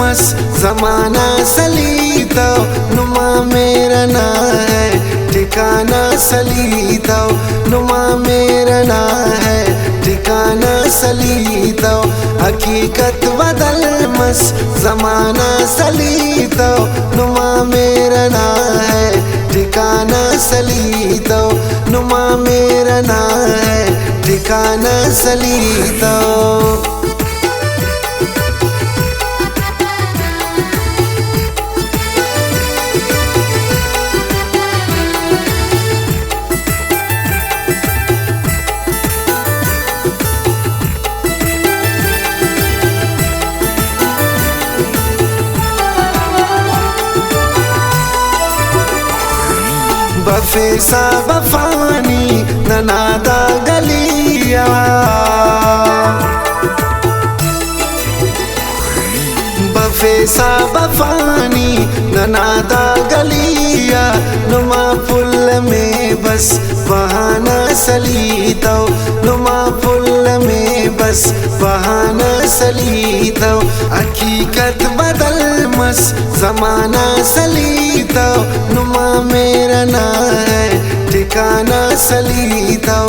मस्त ज़माना सलीतो नुमा मेरा ना है ठिकाना सलीतो नुमा मेरा ना है ठिकाना सलीतो हकीकत बदल मस्त ज़माना सलीतो नुमा मेरा ना है ठिकाना सलीतो नुमा मेरा ना है ठिकाना सलीतो। बफेसा बफानी ननादा गलिया बफेसा बफानी ननादा गलिया नुमा पुल में बस बहाना सलीतो नुमा पुल में बस बहाना सलीतो हकीकत बदल मस्त ज़माना सलीतो नुमा मेरा ना है ठिकाना सलीतो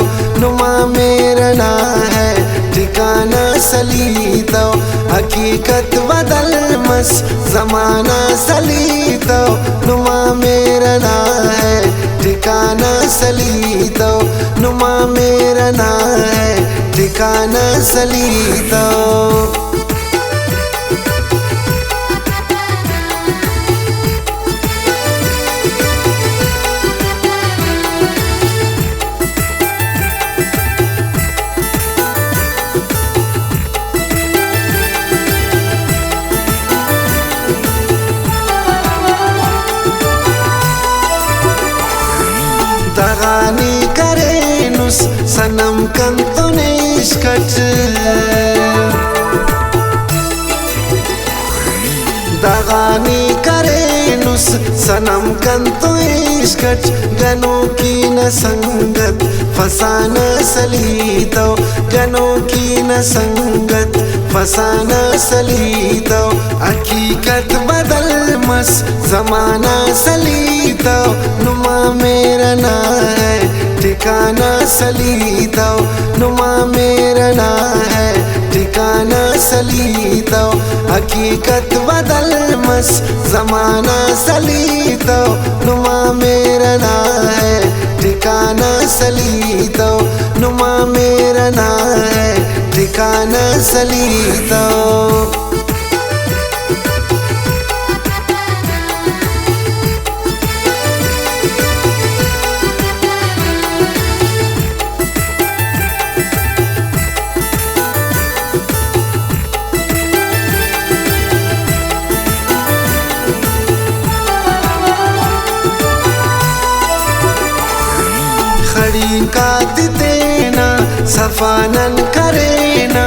नुमा मेरा ना है ठिकाना सलीतो हकीकत बदल मस्त ज़माना सलीतो नुमा मेरा ना है ठिकाना सलीतो नुमा मेरा ना है ठिकाना सलीतो। दगानी करे नुस सनम कंतो निष्कट दगानी करे नुस सनम कंतो निष्कट गनों की न संगत फसाना सलीतो गनों की न संगत फसाना सलीतो हकीकत बदल मस्त ज़माना सलीतो नुमा मेरा ना है ठिकाना सलीतो नुमा मेरा ना है ठिकाना सलीतो हकीकत बदल मस्त ज़माना सलीतो नुमा मेरा ना है ठिकाना सलीतो नुमा मेरा ना है ठिकाना सलीतो। खड़ी कात देना सफानन करेना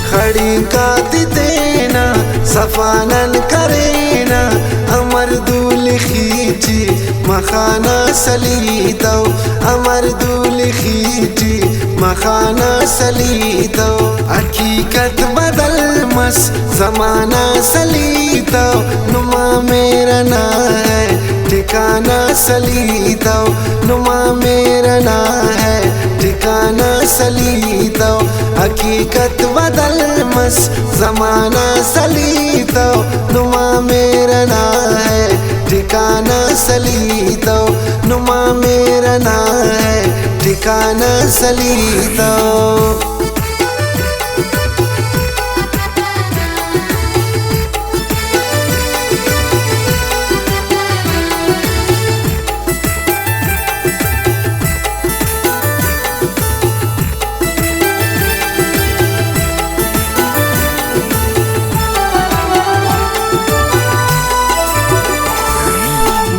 खड़ी कात देना सफानन करेना अमर दूल खींची मखाना सलीतो अमर दूल खींची मखाना सलीतो हकीकत बदल मस्त ज़माना सलीतो नुमा मेरा ना है ठिकाना सलीतो नुमा मेरा ना है ठिकाना सलीतो हकीकत बदल मस्त ज़माना सलीतो नुमा मेरा ना है ठिकाना सलीतो नुमा मेरा ना है ठिकाना सलीतो।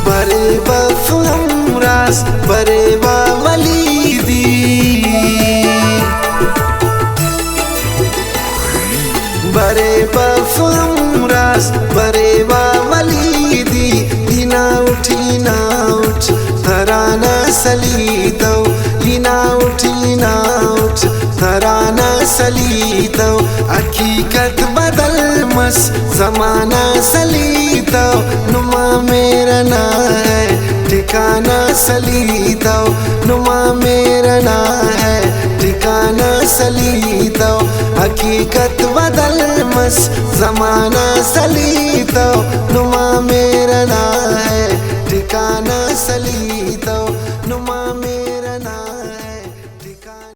बरे बफ हमरास बरे बा वलीदी हकीकत बदल मस जमाना सलीता नुमा मेरा ना है ठिकाना सलीता नुमा मेरा ना है ठिकाना सलीता हकीकत बदल मस जमाना सलीता नुमा मेरा ना